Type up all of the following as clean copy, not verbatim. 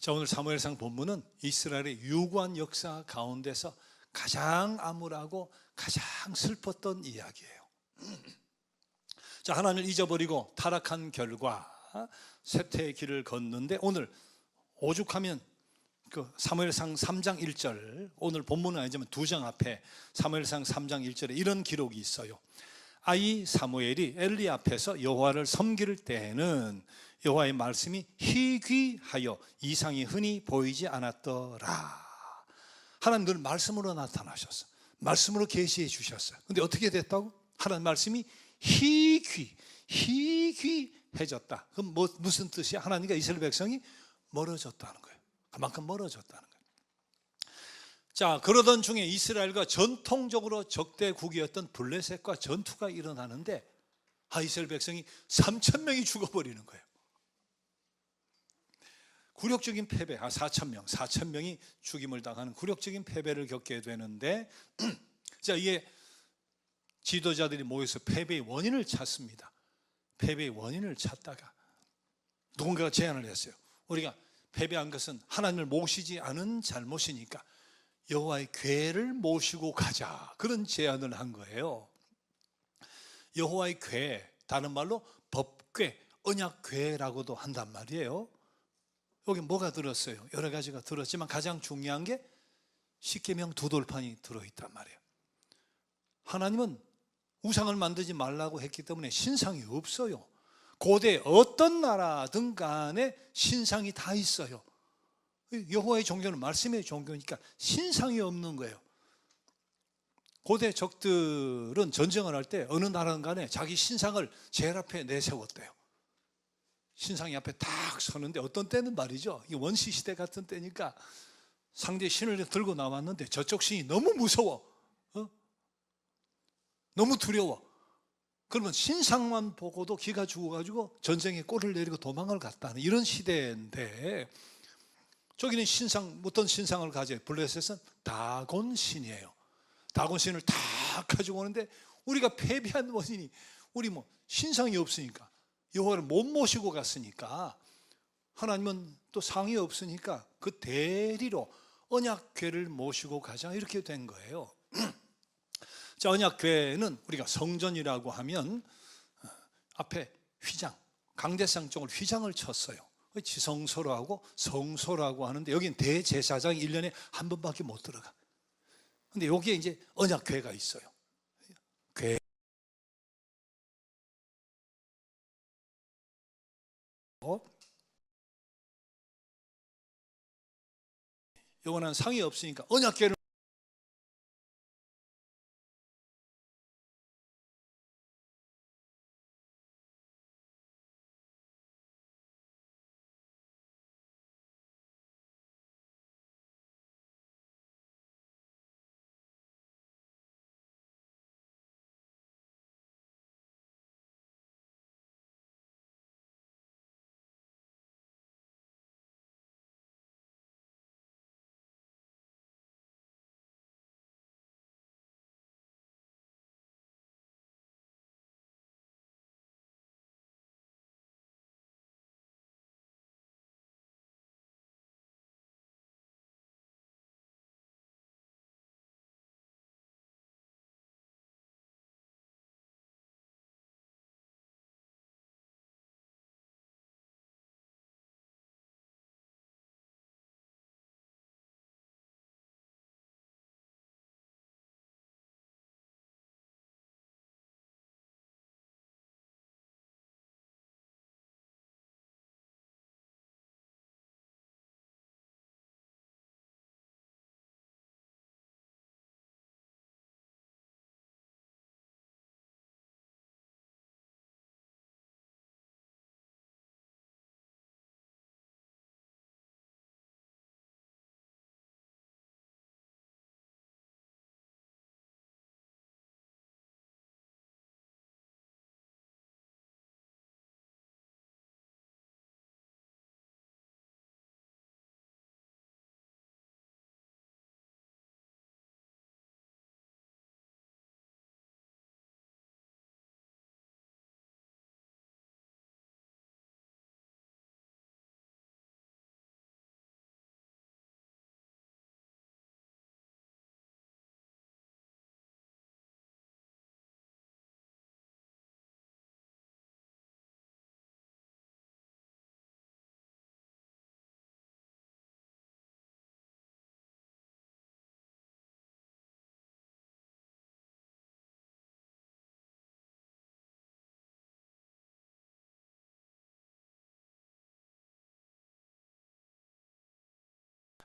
자, 오늘 사무엘상 본문은 이스라엘의 유구한 역사 가운데서 가장 암울하고 가장 슬펐던 이야기예요. 자, 하나님을 잊어버리고 타락한 결과 쇠퇴의 길을 걷는데, 오늘 오죽하면 그 사무엘상 3장 1절, 오늘 본문은 아니지만 2장 앞에 사무엘상 3장 1절에 이런 기록이 있어요. 아이 사무엘이 엘리 앞에서 여호와를 섬길 때에는 여호와의 말씀이 희귀하여 이상이 흔히 보이지 않았더라. 하나님 늘 말씀으로 나타나셨어. 말씀으로 계시해 주셨어요. 근데 어떻게 됐다고? 하나님 말씀이 희귀해졌다. 그럼 무슨 뜻이야? 하나님과 이스라엘 백성이 멀어졌다는 거예요. 그만큼 멀어졌다는 거예요. 자, 그러던 중에 이스라엘과 전통적으로 적대국이었던 블레셋과 전투가 일어나는데, 이스라엘 백성이 3,000명이 죽어버리는 거예요. 굴욕적인 패배, 4,000명이 죽임을 당하는 굴욕적인 패배를 겪게 되는데, 자, 이게 지도자들이 모여서 패배의 원인을 찾습니다. 패배의 원인을 찾다가 누군가가 제안을 했어요. 우리가 패배한 것은 하나님을 모시지 않은 잘못이니까 여호와의 궤를 모시고 가자, 그런 제안을 한 거예요. 여호와의 궤, 다른 말로 법궤, 언약궤라고도 한단 말이에요. 여기 뭐가 들었어요? 여러 가지가 들었지만 가장 중요한 게 십계명 두 돌판이 들어있단 말이에요. 하나님은 우상을 만들지 말라고 했기 때문에 신상이 없어요. 고대 어떤 나라든 간에 신상이 다 있어요. 여호와의 종교는 말씀의 종교니까 신상이 없는 거예요. 고대 적들은 전쟁을 할 때 어느 나라든 간에 자기 신상을 제일 앞에 내세웠대요. 신상이 앞에 딱 서는데, 어떤 때는 말이죠, 이 원시시대 같은 때니까 상대 신을 들고 나왔는데 저쪽 신이 너무 무서워, 너무 두려워. 그러면 신상만 보고도 기가 죽어가지고 전쟁에 꼴을 내리고 도망을 갔다는 이런 시대인데, 저기는 신상, 어떤 신상을 가져요? 블레셋은 다곤 신이에요. 다곤 신을 다 가지고 오는데, 우리가 패배한 원인이 우리 신상이 없으니까, 여호와를 못 모시고 갔으니까, 하나님은 또 상이 없으니까 그 대리로 언약궤를 모시고 가자, 이렇게 된 거예요. 자, 언약궤는 우리가 성전이라고 하면 앞에 휘장, 강대상 쪽을 휘장을 쳤어요. 지성소라고 성소라고 하는데, 여기는 대제사장이 1년에 한 번밖에 못 들어가. 근데 여기에 이제 언약궤가 있어요. 궤. 요거는 상이 없으니까 언약궤를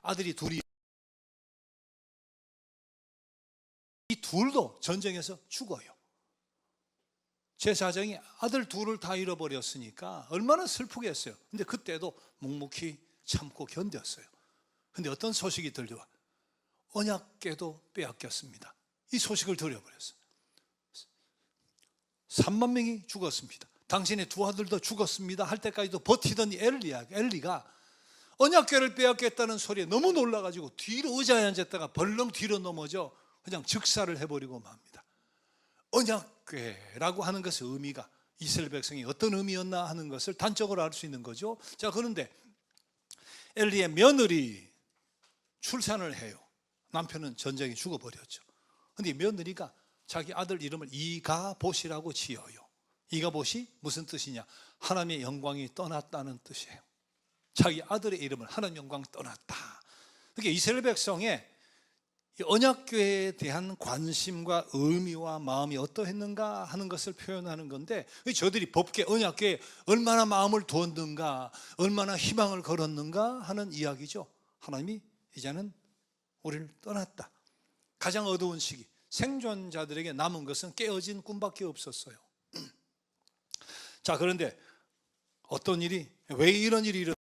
아들이 둘이, 이 둘도 전쟁에서 죽어요. 제 사정이 아들 둘을 다 잃어버렸으니까 얼마나 슬프겠어요. 근데 그때도 묵묵히 참고 견뎠어요. 근데 어떤 소식이 들려와? 언약궤도 빼앗겼습니다. 이 소식을 들려버렸어요. 3만 명이 죽었습니다. 당신의 두 아들도 죽었습니다 할 때까지도 버티던 엘리가 언약궤를 빼앗겼다는 소리에 너무 놀라가지고 뒤로 의자에 앉았다가 벌렁 뒤로 넘어져 그냥 즉사를 해버리고 맙니다. 언약궤라고 하는 것의 의미가 이스라엘 백성이 어떤 의미였나 하는 것을 단적으로 알 수 있는 거죠. 자, 그런데 엘리의 며느리 출산을 해요. 남편은 전쟁에 죽어버렸죠. 그런데 며느리가 자기 아들 이름을 이가봇이라고 지어요. 이가봇이 무슨 뜻이냐? 하나님의 영광이 떠났다는 뜻이에요. 자기 아들의 이름을 하나님의 영광이 떠났다. 그게 이스라엘 백성의 언약궤에 대한 관심과 의미와 마음이 어떠했는가 하는 것을 표현하는 건데, 저들이 법궤, 언약궤에 얼마나 마음을 두었는가, 얼마나 희망을 걸었는가 하는 이야기죠. 하나님이 이제는 우리를 떠났다. 가장 어두운 시기, 생존자들에게 남은 것은 깨어진 꿈밖에 없었어요. 자, 그런데 어떤 일이, 왜 이런 일이 일어났어요?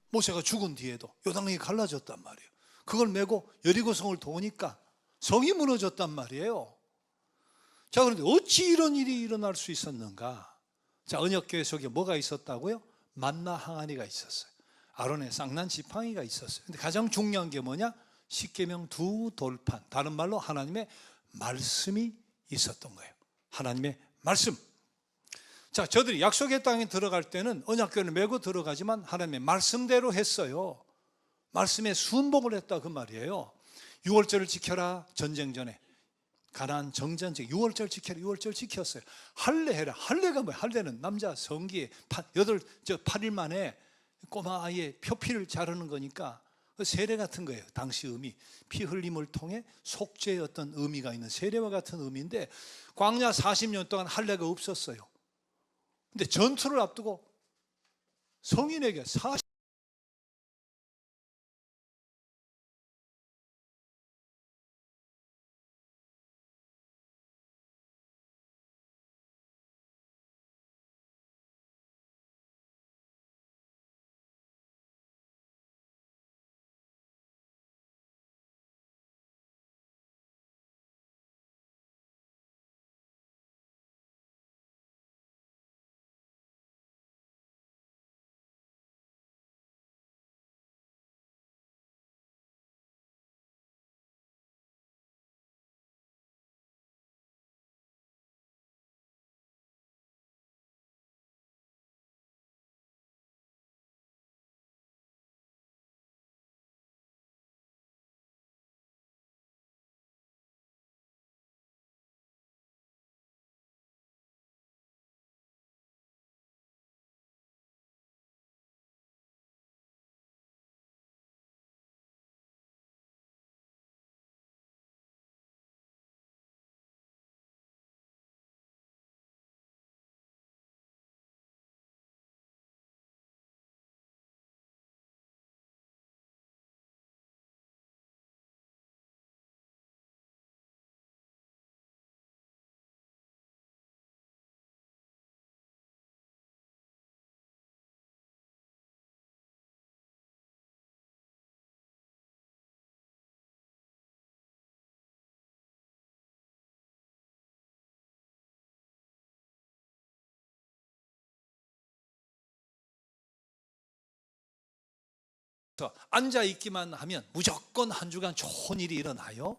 모세가 죽은 뒤에도 요단강이 갈라졌단 말이에요. 그걸 메고 여리고성을 도우니까 성이 무너졌단 말이에요. 자, 그런데 어찌 이런 일이 일어날 수 있었는가? 자, 언약궤 속에 뭐가 있었다고요? 만나 항아리가 있었어요. 아론의 쌍난 지팡이가 있었어요. 근데 가장 중요한 게 뭐냐? 십계명 두 돌판, 다른 말로 하나님의 말씀이 있었던 거예요. 하나님의 말씀. 자, 저들이 약속의 땅에 들어갈 때는 언약궤를 메고 들어가지만 하나님의 말씀대로 했어요. 말씀에 순복을 했다 그 말이에요. 유월절을 지켜라. 전쟁 전에 가나안 정전쟁 6월절 지켜라. 6월절 지켰어요. 할례해라. 할례가 뭐야? 할례는 남자 성기에 8일 만에 꼬마 아이의 표피를 자르는 거니까 세례 같은 거예요. 당시 의미, 피 흘림을 통해 속죄의 어떤 의미가 있는 세례와 같은 의미인데, 광야 40년 동안 할례가 없었어요. 근데 전투를 앞두고 성인에게 40서 앉아 있기만 하면 무조건 한 주간 좋은 일이 일어나요?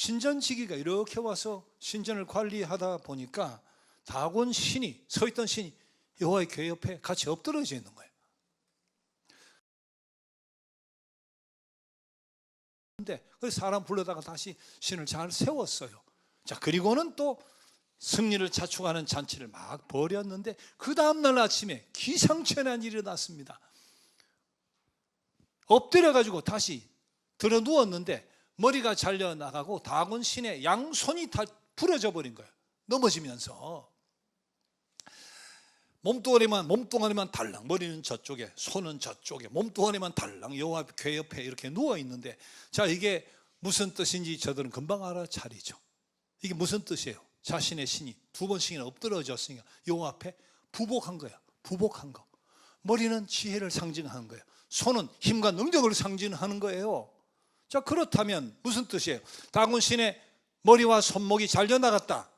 신전지기가 이렇게 와서 신전을 관리하다 보니까 다곤 신이 서 있던 신이 여호와의 궤 옆에 같이 엎드러져 있는 거예요. 그래서 사람 불러다가 다시 신을 잘 세웠어요. 자, 그리고는 또 승리를 자축하는 잔치를 막 벌였는데 그 다음날 아침에 기상천외한 일이 일어났습니다. 엎드려가지고 다시 들어 누웠는데 머리가 잘려나가고 다곤 신의 양손이 다 부러져 버린 거예요. 넘어지면서 몸뚱아리만 달랑, 머리는 저쪽에, 손은 저쪽에, 몸뚱아리만 달랑 여호와 궤 옆에 이렇게 누워 있는데, 자, 이게 무슨 뜻인지 저들은 금방 알아차리죠. 이게 무슨 뜻이에요? 자신의 신이 두 번씩이나 엎드러졌으니까 여호와 앞에 부복한 거야. 부복한 거. 머리는 지혜를 상징하는 거예요. 손은 힘과 능력을 상징하는 거예요. 자, 그렇다면 무슨 뜻이에요? 다곤 신의 머리와 손목이 잘려나갔다.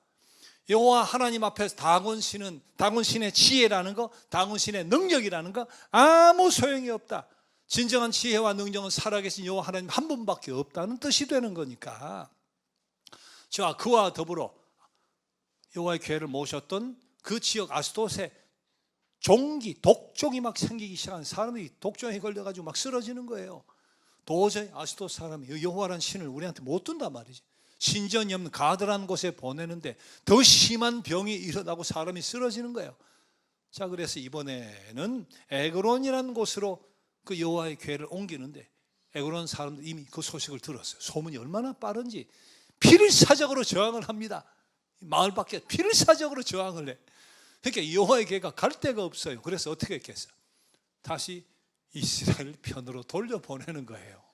여호와 하나님 앞에서 다곤 신의 지혜라는 거, 다곤 신의 능력이라는 거 아무 소용이 없다. 진정한 지혜와 능력은 살아계신 여호와 하나님 한 분밖에 없다는 뜻이 되는 거니까. 자, 그와 더불어 여호와의 궤를 모셨던 그 지역 아스돗에 독종이 막 생기기 시작한 사람이 독종에 걸려가지고 막 쓰러지는 거예요. 도저히 아스돗 사람이 여호와라는 신을 우리한테 못 둔단 말이지. 신전이 없는 가드라는 곳에 보내는데 더 심한 병이 일어나고 사람이 쓰러지는 거예요. 자, 그래서 이번에는 에그론이라는 곳으로 그 여호와의 궤를 옮기는데 에그론 사람들 이미 그 소식을 들었어요. 소문이 얼마나 빠른지 필사적으로 저항을 합니다. 마을 밖에 필사적으로 저항을 해. 그러니까 여호와의 궤가 갈 데가 없어요. 그래서 어떻게 했겠어요? 다시 이스라엘 편으로 돌려보내는 거예요.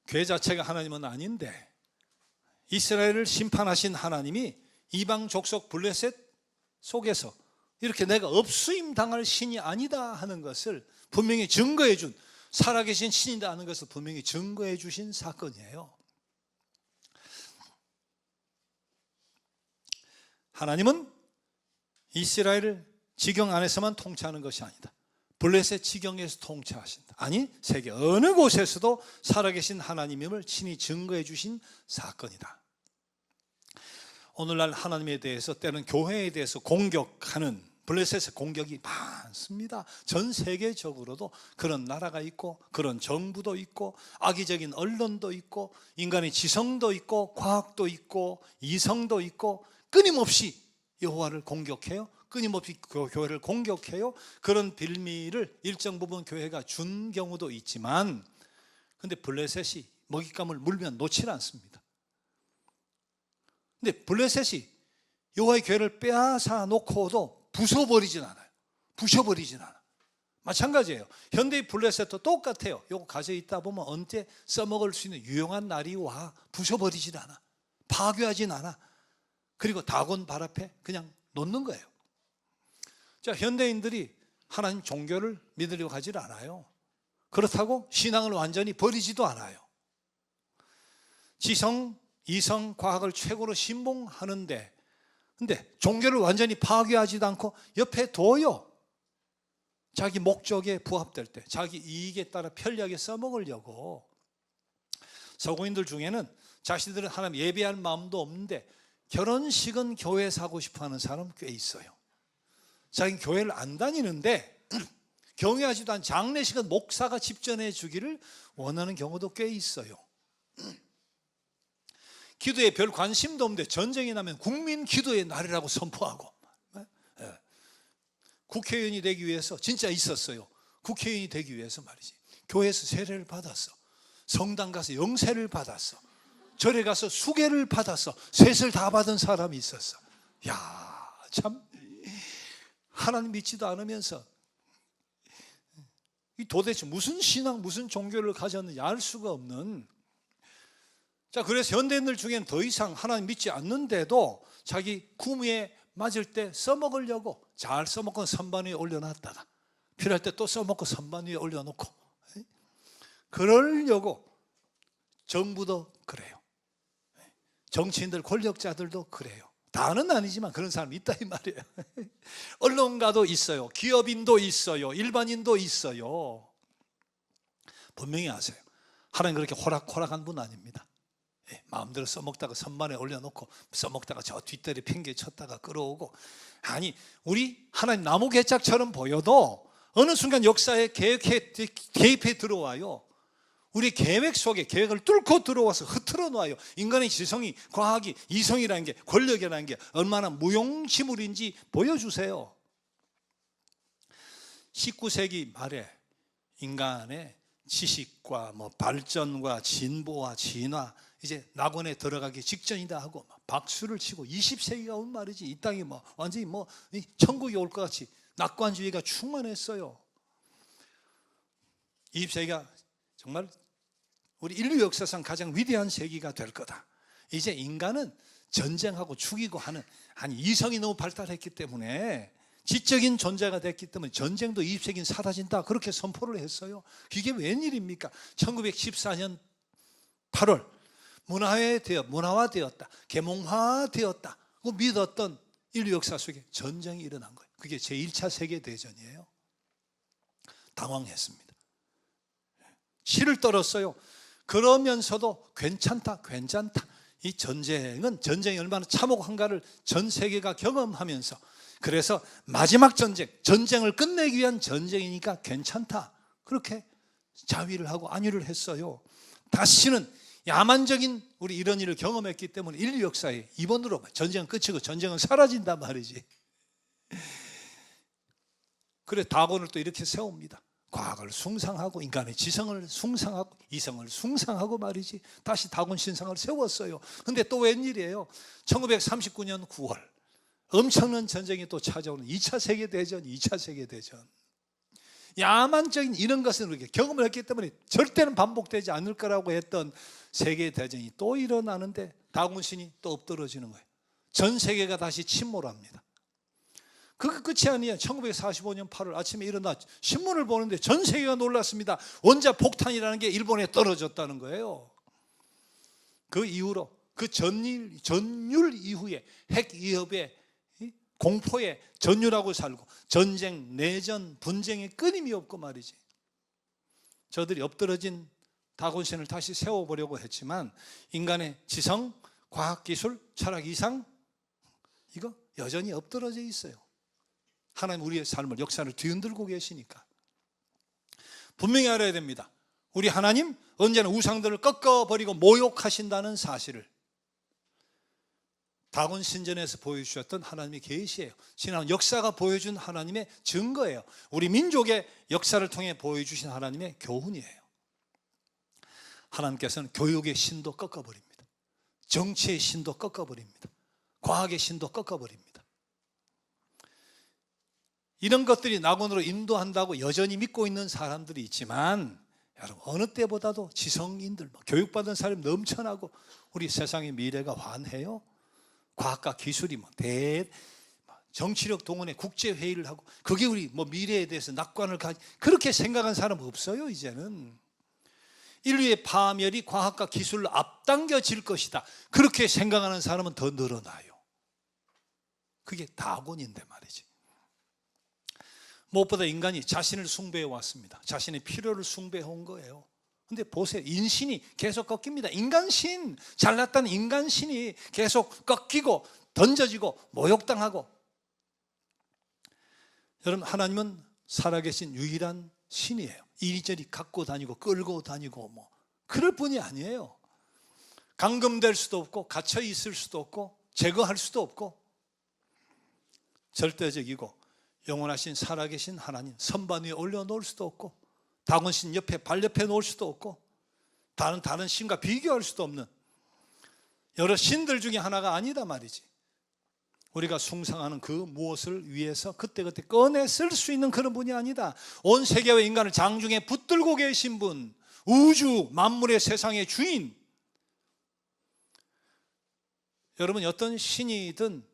궤 자체가 하나님은 아닌데 이스라엘을 심판하신 하나님이 이방 족속 블레셋 속에서 이렇게 내가 업수임 당할 신이 아니다 하는 것을 분명히 증거해 준, 살아계신 신이다 하는 것을 분명히 증거해 주신 사건이에요. 하나님은 이스라엘을 지경 안에서만 통치하는 것이 아니다. 블레셋 지경에서 통치하신다. 아니, 세계 어느 곳에서도 살아계신 하나님임을 친히 증거해 주신 사건이다. 오늘날 하나님에 대해서, 때는 교회에 대해서 공격하는 블레셋의 공격이 많습니다. 전 세계적으로도 그런 나라가 있고 그런 정부도 있고 악의적인 언론도 있고 인간의 지성도 있고 과학도 있고 이성도 있고 끊임없이 여호와를 공격해요. 끊임없이 교회를 공격해요. 그런 빌미를 일정 부분 교회가 준 경우도 있지만, 근데 블레셋이 먹잇감을 물면 놓지 않습니다. 근데 블레셋이 여호와의 교회를 빼앗아 놓고도 부숴버리진 않아요. 부셔버리진 않아. 마찬가지예요. 현대의 블레셋도 똑같아요. 요거 가져 있다 보면 언제 써먹을 수 있는 유용한 날이 와. 부셔버리진 않아. 파괴하진 않아. 그리고 다곤 발 앞에 그냥 놓는 거예요. 자, 현대인들이 하나님 종교를 믿으려고 하질 않아요. 그렇다고 신앙을 완전히 버리지도 않아요. 지성, 이성, 과학을 최고로 신봉하는데, 근데 종교를 완전히 파괴하지도 않고 옆에 둬요. 자기 목적에 부합될 때, 자기 이익에 따라 편리하게 써먹으려고. 서구인들 중에는 자신들은 하나님 예배할 마음도 없는데 결혼식은 교회에서 하고 싶어하는 사람 꽤 있어요. 자기는 교회를 안 다니는데 경외하지도 않은 장례식은 목사가 집전해 주기를 원하는 경우도 꽤 있어요. 기도에 별 관심도 없는데 전쟁이 나면 국민 기도의 날이라고 선포하고, 국회의원이 되기 위해서 진짜 있었어요. 국회의원이 되기 위해서 말이지, 교회에서 세례를 받았어. 성당 가서 영세를 받았어. 절에 가서 수계를 받았어. 셋을 다 받은 사람이 있었어. 야, 참 하나님 믿지도 않으면서 도대체 무슨 신앙, 무슨 종교를 가졌는지 알 수가 없는. 자, 그래서 현대인들 중에는 더 이상 하나님 믿지 않는데도 자기 구미에 맞을 때 써먹으려고 잘 써먹고 선반 위에 올려놨다가 필요할 때 또 써먹고 선반 위에 올려놓고, 그러려고 정부도 그래요. 정치인들, 권력자들도 그래요. 다는 아니지만 그런 사람이 있다 이 말이에요. 언론가도 있어요. 기업인도 있어요. 일반인도 있어요. 분명히 아세요. 하나님 그렇게 호락호락한 분 아닙니다. 마음대로 써먹다가 선반에 올려놓고 써먹다가 저 뒷다리 핑계 쳤다가 끌어오고, 아니 우리 하나님 나무 개짝처럼 보여도 어느 순간 역사에 개입해 들어와요. 우리 계획 속에 계획을 뚫고 들어와서 흐트러 놓아요. 인간의 지성이, 과학이, 이성이라는 게, 권력이라는 게 얼마나 무용지물인지 보여주세요. 19세기 말에 인간의 지식과 발전과 진보와 진화, 이제 낙원에 들어가기 직전이다 하고 박수를 치고 20세기가 온 말이지. 이 땅이 완전히 천국이 올 것 같이 낙관주의가 충만했어요. 20세기가 정말 우리 인류 역사상 가장 위대한 세기가 될 거다. 이제 인간은 전쟁하고 죽이고 하는, 이성이 너무 발달했기 때문에, 지적인 존재가 됐기 때문에 전쟁도 20세기는 사라진다, 그렇게 선포를 했어요. 이게 웬일입니까? 1914년 8월 문화화되었다, 계몽화되었다 고 믿었던 인류 역사 속에 전쟁이 일어난 거예요. 그게 제1차 세계대전이에요. 당황했습니다. 실을 떨었어요. 그러면서도 괜찮다. 이 전쟁이 얼마나 참혹한가를 전 세계가 경험하면서, 그래서 마지막 전쟁을 끝내기 위한 전쟁이니까 괜찮다, 그렇게 자위를 하고 안위를 했어요. 다시는 야만적인 우리 이런 일을 경험했기 때문에 인류 역사에 이번으로 전쟁은 끝이고 전쟁은 사라진단 말이지. 그래 다곤을 또 이렇게 세웁니다. 과학을 숭상하고 인간의 지성을 숭상하고 이성을 숭상하고 말이지. 다시 다곤 신상을 세웠어요. 근데 또 웬일이에요? 1939년 9월 엄청난 전쟁이 또 찾아오는 2차 세계대전. 야만적인 이런 것을 우리가 경험을 했기 때문에 절대는 반복되지 않을 거라고 했던 세계대전이 또 일어나는데 다곤 신이 또 엎드러지는 거예요. 전 세계가 다시 침몰합니다. 그게 끝이 아니에요. 1945년 8월 아침에 일어나 신문을 보는데 전 세계가 놀랐습니다. 원자 폭탄이라는 게 일본에 떨어졌다는 거예요. 그 이후로 그 전율 이후에 핵 위협에 공포에 전율하고 살고 전쟁, 내전, 분쟁에 끊임이 없고 말이지. 저들이 엎드러진 다곤신을 다시 세워보려고 했지만 인간의 지성, 과학기술, 철학 이상 이거 여전히 엎드러져 있어요. 하나님 우리의 삶을, 역사를 뒤흔들고 계시니까 분명히 알아야 됩니다. 우리 하나님 언제나 우상들을 꺾어버리고 모욕하신다는 사실을 다곤 신전에서 보여주셨던 하나님의 계시예요. 지난 역사가 보여준 하나님의 증거예요. 우리 민족의 역사를 통해 보여주신 하나님의 교훈이에요. 하나님께서는 교육의 신도 꺾어버립니다. 정치의 신도 꺾어버립니다. 과학의 신도 꺾어버립니다. 이런 것들이 낙원으로 인도한다고 여전히 믿고 있는 사람들이 있지만, 여러분 어느 때보다도 지성인들, 교육받은 사람이 넘쳐나고 우리 세상의 미래가 환해요. 과학과 기술이 정치력 동원해 국제회의를 하고, 그게 우리 미래에 대해서 낙관을 그렇게 생각한 사람 없어요. 이제는 인류의 파멸이 과학과 기술로 앞당겨질 것이다, 그렇게 생각하는 사람은 더 늘어나요. 그게 다곤인데 말이지. 무엇보다 인간이 자신을 숭배해 왔습니다. 자신의 필요를 숭배해 온 거예요. 근데 보세요, 인신이 계속 꺾입니다. 인간신, 잘났다는 인간신이 계속 꺾이고 던져지고 모욕당하고. 여러분 하나님은 살아계신 유일한 신이에요. 이리저리 갖고 다니고 끌고 다니고 그럴 뿐이 아니에요. 감금될 수도 없고 갇혀 있을 수도 없고 제거할 수도 없고, 절대적이고 영원하신 살아계신 하나님 선반 위에 올려놓을 수도 없고, 다곤신 옆에 발 옆에 놓을 수도 없고, 다른 신과 비교할 수도 없는 여러 신들 중에 하나가 아니다 말이지. 우리가 숭상하는 그 무엇을 위해서 그때그때 꺼내 쓸 수 있는 그런 분이 아니다. 온 세계와 인간을 장중에 붙들고 계신 분, 우주 만물의 세상의 주인. 여러분 어떤 신이든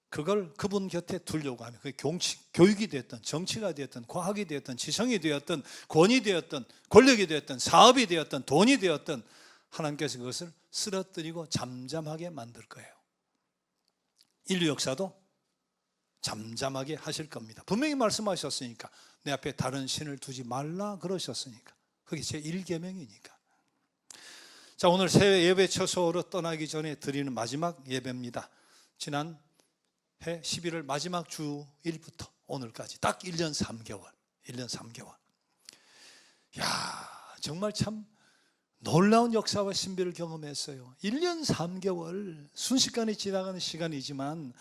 그걸 그분 곁에 두려고 하면, 그게 교육이 되었든 정치가 되었든 과학이 되었든 지성이 되었든 권위 되었든 권력이 되었든 사업이 되었든 돈이 되었든 하나님께서 그것을 쓰러뜨리고 잠잠하게 만들 거예요. 인류 역사도 잠잠하게 하실 겁니다. 분명히 말씀하셨으니까, 내 앞에 다른 신을 두지 말라 그러셨으니까. 그게 제 1계명이니까. 자, 오늘 새해 예배 처소로 떠나기 전에 드리는 마지막 예배입니다. 지난 해 11월 마지막 주일부터 오늘까지 딱 1년 3개월. 1년 3개월. 야, 정말 참 놀라운 역사와 신비를 경험했어요. 1년 3개월 순식간에 지나가는 시간이지만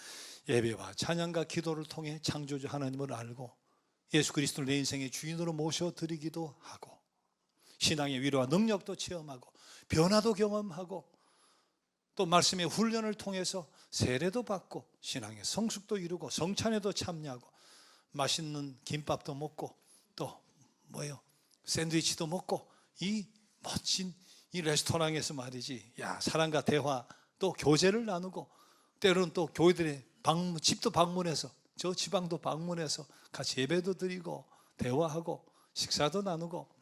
예배와 찬양과 기도를 통해 창조주 하나님을 알고 예수 그리스도를 내 인생의 주인으로 모셔드리기도 하고 신앙의 위로와 능력도 체험하고 변화도 경험하고 또 말씀의 훈련을 통해서 세례도 받고 신앙의 성숙도 이루고 성찬에도 참여하고 맛있는 김밥도 먹고 또 샌드위치도 먹고 이 멋진 이 레스토랑에서 말이지, 야, 사람과 대화 또 교제를 나누고 때로는 또 교회들의 집도 방문해서 저 지방도 방문해서 같이 예배도 드리고 대화하고 식사도 나누고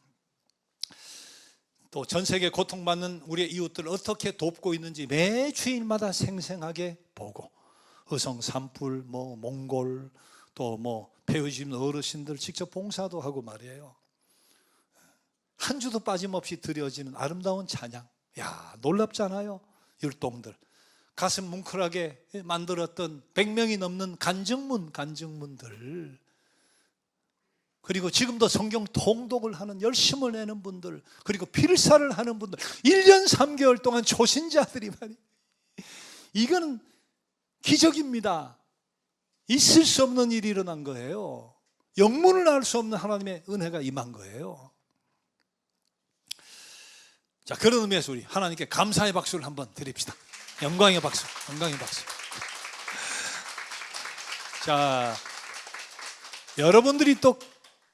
또 전 세계 고통받는 우리의 이웃들을 어떻게 돕고 있는지 매 주일마다 생생하게 보고 의성 산불, 몽골 또 폐허집 어르신들 직접 봉사도 하고 말이에요. 한 주도 빠짐없이 드려지는 아름다운 찬양. 야, 놀랍잖아요. 율동들 가슴 뭉클하게 만들었던 100명이 넘는 간증문들, 그리고 지금도 성경 통독을 하는 열심을 내는 분들, 그리고 필사를 하는 분들, 1년 3개월 동안 초신자들이 말이에요. 이건 기적입니다. 있을 수 없는 일이 일어난 거예요. 영문을 알 수 없는 하나님의 은혜가 임한 거예요. 자, 그런 의미에서 우리 하나님께 감사의 박수를 한번 드립시다. 영광의 박수, 영광의 박수. 자, 여러분들이 또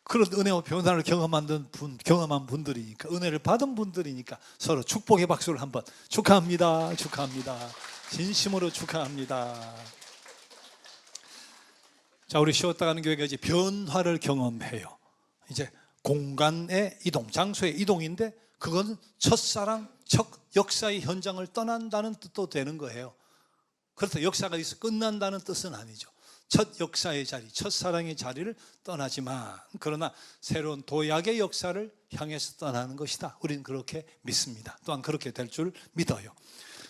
그런 은혜와 변화를 경험한 분들이니까, 은혜를 받은 분들이니까 서로 축복의 박수를 한번. 축하합니다, 축하합니다. 진심으로 축하합니다. 자, 우리 쉬었다 가는 교회가 이제 변화를 경험해요. 이제 공간의 이동, 장소의 이동인데 그건 첫사랑, 첫 역사의 현장을 떠난다는 뜻도 되는 거예요. 그렇다 역사가 있어 끝난다는 뜻은 아니죠. 첫 역사의 자리, 첫사랑의 자리를 떠나지만 그러나 새로운 도약의 역사를 향해서 떠나는 것이다. 우리는 그렇게 믿습니다. 또한 그렇게 될 줄 믿어요.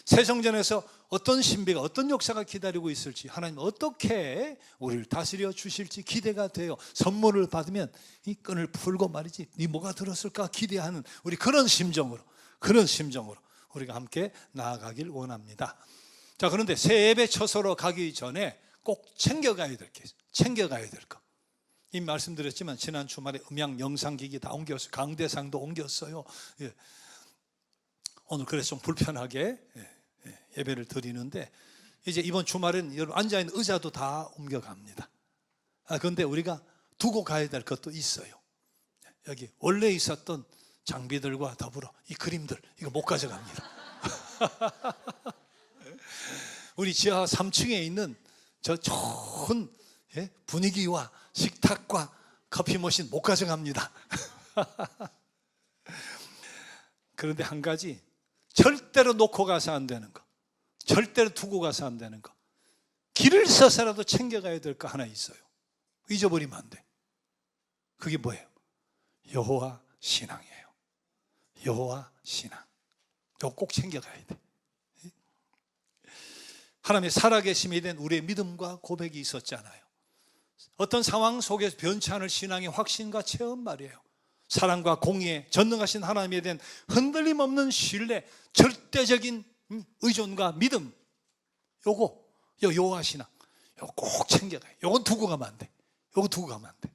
새 성전에서 어떤 신비가, 어떤 역사가 기다리고 있을지, 하나님 어떻게 우리를 다스려 주실지 기대가 돼요. 선물을 받으면 이 끈을 풀고 말이지, 네 뭐가 들었을까 기대하는 우리 그런 심정으로 우리가 함께 나아가길 원합니다. 자, 그런데 새 예배 처소로 가기 전에 꼭 챙겨가야 될 게 있어요. 챙겨가야 될 거. 이미 말씀드렸지만 지난 주말에 음향 영상기기 다 옮겼어요. 강대상도 옮겼어요. 예. 오늘 그래서 좀 불편하게 예배를 드리는데, 이제 이번 주말엔 여러분 앉아있는 의자도 다 옮겨갑니다. 그런데 우리가 두고 가야 될 것도 있어요. 여기 원래 있었던 장비들과 더불어 이 그림들, 이거 못 가져갑니다. 우리 지하 3층에 있는 저 좋은 분위기와 식탁과 커피 머신 못 가져갑니다. 그런데 한 가지 절대로 놓고 가서 안 되는 거, 절대로 두고 가서 안 되는 거, 길을 써서라도 챙겨가야 될 거 하나 있어요. 잊어버리면 안 돼. 그게 뭐예요? 여호와 신앙이에요. 여호와 신앙. 이거 꼭 챙겨가야 돼. 하나님의 살아계심에 대한 우리의 믿음과 고백이 있었잖아요. 어떤 상황 속에서 변치 않을 신앙의 확신과 체험 말이에요. 사랑과 공의에 전능하신 하나님에 대한 흔들림 없는 신뢰, 절대적인 의존과 믿음, 요거 여호와 신앙, 요거 꼭 챙겨가요. 요건 두고 가면 안 돼. 요거 두고 가면 안 돼.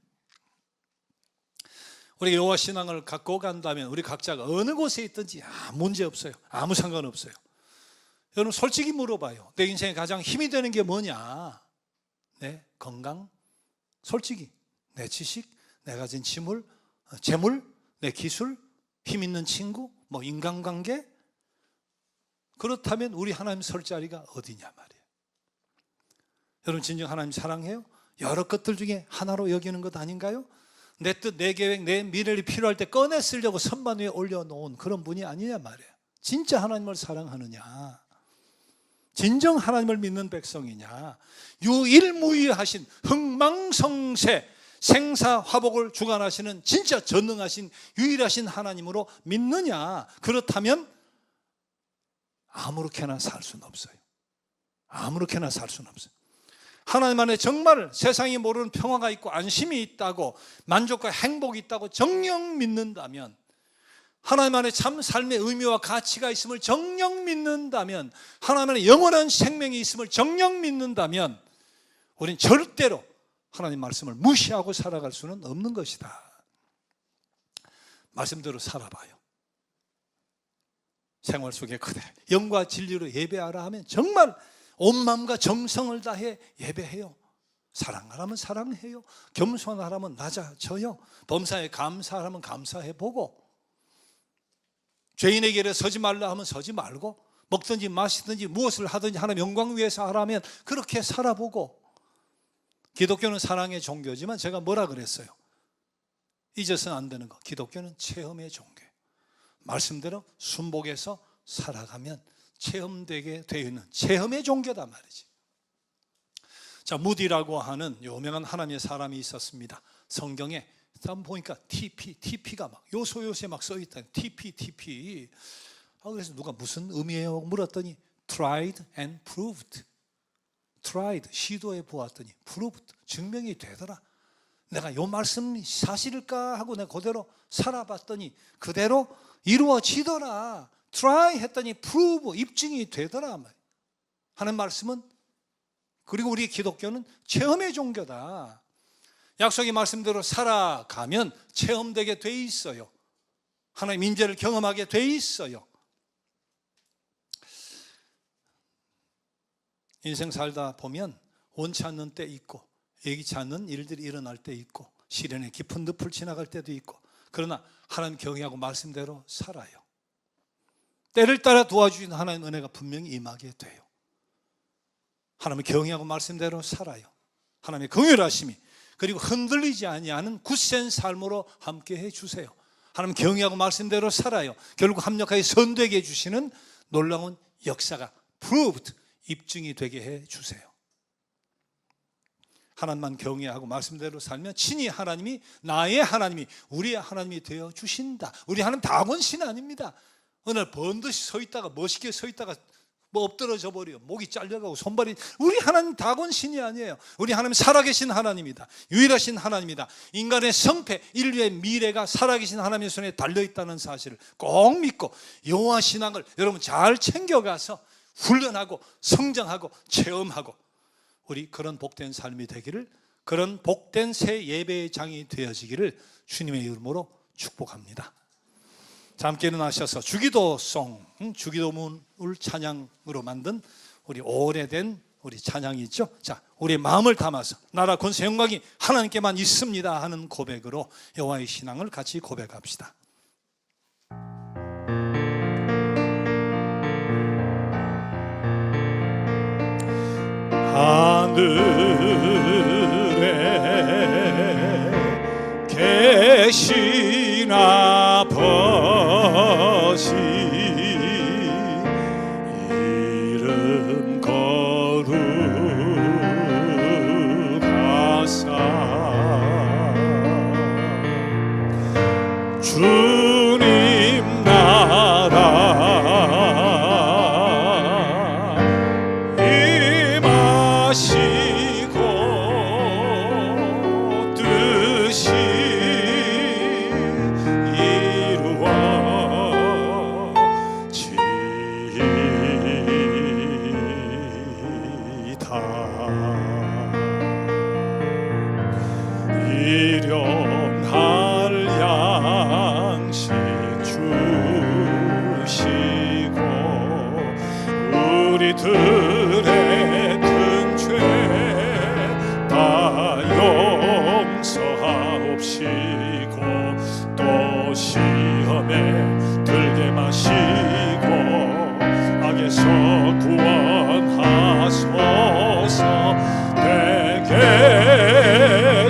우리가 여호와 신앙을 갖고 간다면 우리 각자가 어느 곳에 있든지 문제 없어요. 아무 상관없어요. 여러분 솔직히 물어봐요. 내 인생에 가장 힘이 되는 게 뭐냐? 내 건강, 솔직히 내 지식, 내 가진 재물, 내 기술, 힘 있는 친구, 인간관계. 그렇다면 우리 하나님 설 자리가 어디냐 말이에요. 여러분 진정 하나님 사랑해요? 여러 것들 중에 하나로 여기는 것 아닌가요? 내 뜻, 내 계획, 내 미래를 필요할 때 꺼내 쓰려고 선반 위에 올려놓은 그런 분이 아니냐 말이에요. 진짜 하나님을 사랑하느냐, 진정 하나님을 믿는 백성이냐, 유일무이하신 흥망성쇠 생사화복을 주관하시는 진짜 전능하신 유일하신 하나님으로 믿느냐. 그렇다면 아무렇게나 살 수는 없어요. 아무렇게나 살 수는 없어요. 하나님 안에 정말 세상이 모르는 평화가 있고 안심이 있다고, 만족과 행복이 있다고 정녕 믿는다면, 하나님 안에 참 삶의 의미와 가치가 있음을 정녕 믿는다면, 하나님 안에 영원한 생명이 있음을 정녕 믿는다면, 우리는 절대로 하나님 말씀을 무시하고 살아갈 수는 없는 것이다. 말씀대로 살아봐요. 생활 속에 그대 영과 진리로 예배하라 하면 정말 온 마음과 정성을 다해 예배해요. 사랑하라면 사랑해요. 겸손하라면 낮아져요. 범사에 감사하라면 감사해보고, 죄인의 길에 서지 말라 하면 서지 말고, 먹든지 마시든지 무엇을 하든지 하나님 영광 위해서 하라면 그렇게 살아보고. 기독교는 사랑의 종교지만 제가 뭐라 그랬어요? 잊어서는 안 되는 거, 기독교는 체험의 종교예요. 말씀대로 순복해서 살아가면 체험되게 되어 있는 체험의 종교다 말이지. 자, 무디라고 하는 유명한 하나님의 사람이 있었습니다. 성경에 한번 보니까 TP가 막 요소요소에 막 써있다. TP. 그래서 누가 무슨 의미예요? 물었더니 tried and proved. tried, 시도해 보았더니 proved, 증명이 되더라. 내가 요 말씀이 사실일까 하고 내가 그대로 살아봤더니 그대로 이루어지더라. try 했더니 prove, 입증이 되더라. 하는 말씀은, 그리고 우리 기독교는 체험의 종교다. 약속의 말씀대로 살아가면 체험되게 돼 있어요. 하나님 인재를 경험하게 돼 있어요. 인생 살다 보면 원치 않는 때 있고, 예기치 않는 일들이 일어날 때 있고, 시련의 깊은 늪을 지나갈 때도 있고, 그러나 하나님 경외하고 말씀대로 살아요. 때를 따라 도와주신 하나님 은혜가 분명히 임하게 돼요. 하나님을 경외하고 말씀대로 살아요. 하나님의 긍휼하심이, 그리고 흔들리지 아니하는 굳센 삶으로 함께 해주세요. 하나님 경외하고 말씀대로 살아요. 결국 합력하여 선되게 해주시는 놀라운 역사가 proved, 입증이 되게 해주세요. 하나님만 경외하고 말씀대로 살면 친히 하나님이, 나의 하나님이, 우리의 하나님이 되어 주신다. 우리 하나님 다원신 아닙니다. 어느 날 번듯이 서 있다가, 멋있게 서 있다가 뭐 엎드러져 버려, 목이 잘려가고 손발이, 우리 하나님 다원신이 아니에요. 우리 하나님 살아계신 하나님이다. 유일하신 하나님이다. 인간의 성패, 인류의 미래가 살아계신 하나님의 손에 달려있다는 사실을 꼭 믿고 여호와 신앙을 여러분 잘 챙겨가서 훈련하고 성장하고 체험하고, 우리 그런 복된 삶이 되기를, 그런 복된 새 예배의 장이 되어지기를 주님의 이름으로 축복합니다. 자, 함께 일어나셔서 주기도송, 주기도문을 찬양으로 만든 우리 오래된 우리 찬양이 있죠. 자, 우리의 마음을 담아서 나라 권세 영광이 하나님께만 있습니다 하는 고백으로 여호와의 신앙을 같이 고백합시다. 하늘에 계신 아버지, 이름 거룩하사 주님 나라 일용할 양식 주시고 우리들의 큰 죄 다 용서하옵시고 또 시험에 들게 마시고 악에서 구원하소서. 내게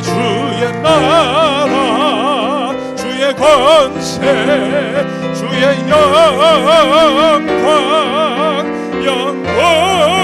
주의 나라 주의 권세 주의 영광 영원